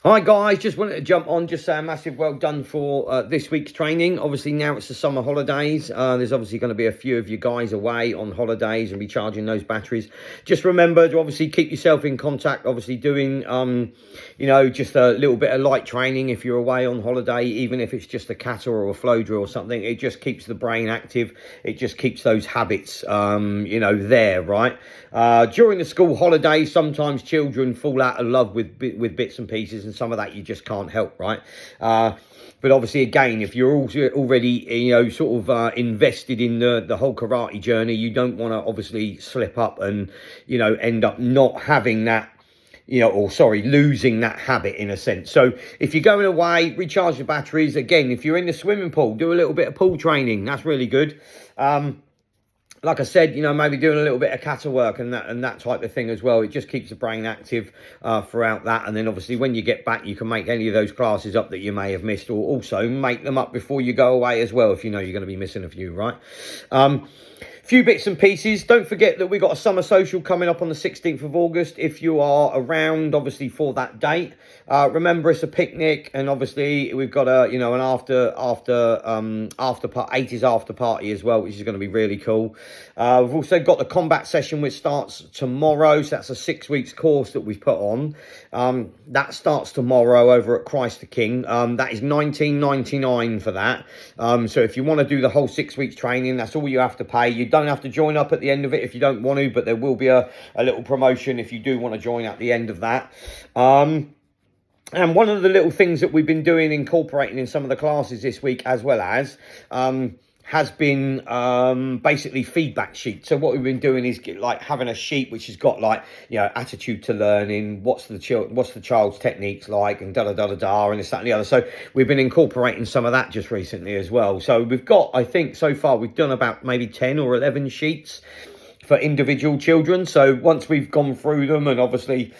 Hi guys, just wanted to jump on, just say a massive well done for this week's training. Obviously now it's the summer holidays. There's obviously going to be a few of you guys away on holidays and be charging those batteries. Just remember to obviously keep yourself in contact, obviously doing, just a little bit of light training if you're away on holiday, even if it's just a kata or a flow drill or something. It just keeps the brain active. It just keeps those habits, there, right? During the school holidays, sometimes children fall out of love with bits and pieces, and some of that you just can't help, right? But obviously, again, if you're already, invested in the whole karate journey, you don't want to obviously slip up and, end up not having that, losing that habit in a sense. So if you're going away, recharge your batteries. Again, if you're in the swimming pool, do a little bit of pool training. That's really good. Like I said, maybe doing a little bit of kata work and that type of thing as well. It just keeps the brain active throughout that. And then obviously when you get back, you can make any of those classes up that you may have missed, or also make them up before you go away as well, if you know you're going to be missing a few, right? Few bits and pieces. Don't forget that we've got a summer social coming up on the 16th of August. If you are around, obviously, for that date, remember it's a picnic, and obviously we've got an after 80s after party as well, which is going to be really cool. We've also got the combat session, which starts tomorrow. So that's a 6 weeks course that we've put on. That starts tomorrow over at Christ the King. That is $19.99 for that. So if you want to do the whole 6 weeks training, that's all you have to pay. You don't have to join up at the end of it if you don't want to, but there will be a little promotion if you do want to join at the end of that. And one of the little things that we've been doing, incorporating in some of the classes this week, as well as has been basically feedback sheets. So what we've been doing is like having a sheet which has got like, attitude to learning, what's the child's techniques like, and and this, that, and the other. So we've been incorporating some of that just recently as well. So we've got, I think so far we've done about maybe 10 or 11 sheets for individual children. So once we've gone through them and obviously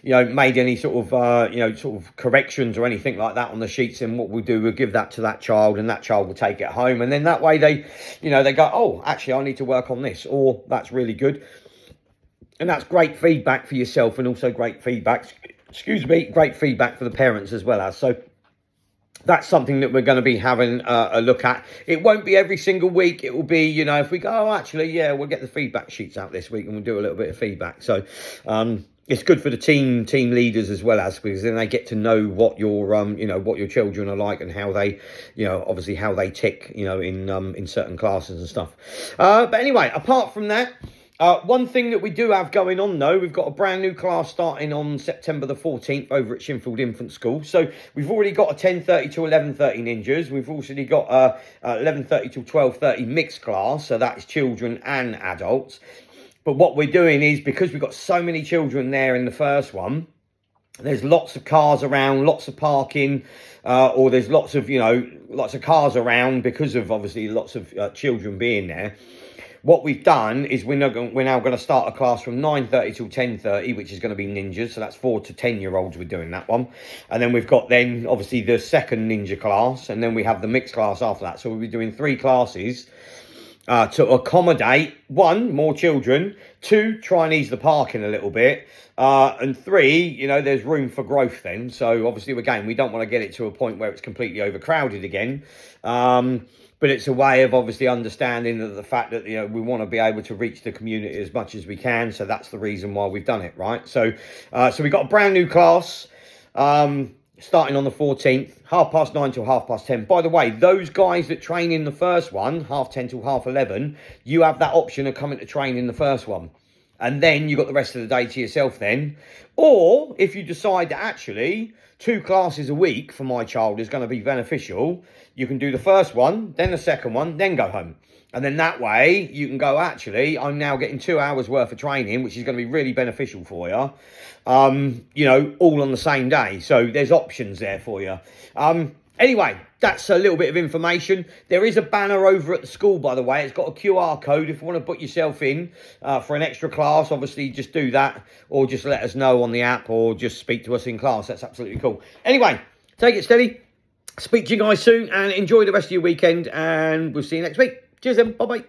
made any sort of corrections or anything like that on the sheets, and what we'll do, we'll give that to that child, and that child will take it home, and then that way they go, oh, actually I need to work on this, or that's really good. And that's great feedback for yourself, and also great feedback for the parents as well as. So that's something that we're going to be having a look at. It won't be every single week. It will be, if we go, oh, actually, yeah, we'll get the feedback sheets out this week and we'll do a little bit of feedback. So it's good for the team leaders as well as, because then they get to know what your what your children are like, and how they, obviously how they tick, in certain classes and stuff. But anyway, apart from that, one thing that we do have going on, though, we've got a brand new class starting on September the 14th over at Shinfield Infant School. So we've already got a 10:30 to 11:30 ninjas. We've also got a 11:30 to 12:30 mixed class. So that's children and adults. But what we're doing is, because we've got so many children there in the first one, there's lots of cars around, lots of parking, or there's lots of cars around because of obviously lots of children being there. What we've done is we're now going to start a class from 9:30 till 10:30, which is going to be ninjas. So that's 4 to 10-year-olds. We're doing that one. And then we've got obviously the second ninja class, and then we have the mixed class after that. So we'll be doing 3 classes to accommodate, 1, more children, 2, try and ease the parking a little bit, and 3, there's room for growth then. So obviously, again, we don't want to get it to a point where it's completely overcrowded again. But it's a way of obviously understanding the fact that, we want to be able to reach the community as much as we can. So that's the reason why we've done it, right? So we've got a brand new class starting on the 14th, 9:30 till 10:30. By the way, those guys that train in the first one, 10:30 till 11:30, you have that option of coming to train in the first one. And then you've got the rest of the day to yourself then. Or if you decide that actually 2 classes a week for my child is going to be beneficial, you can do the first one, then the second one, then go home. And then that way you can go, actually, I'm now getting 2 hours worth of training, which is going to be really beneficial for you, all on the same day. So there's options there for you. Anyway, that's a little bit of information. There is a banner over at the school, by the way. It's got a QR code. If you want to put yourself in for an extra class, obviously just do that, or just let us know on the app, or just speak to us in class. That's absolutely cool. Anyway, take it steady. Speak to you guys soon, and enjoy the rest of your weekend, and we'll see you next week. Cheers then. Bye-bye.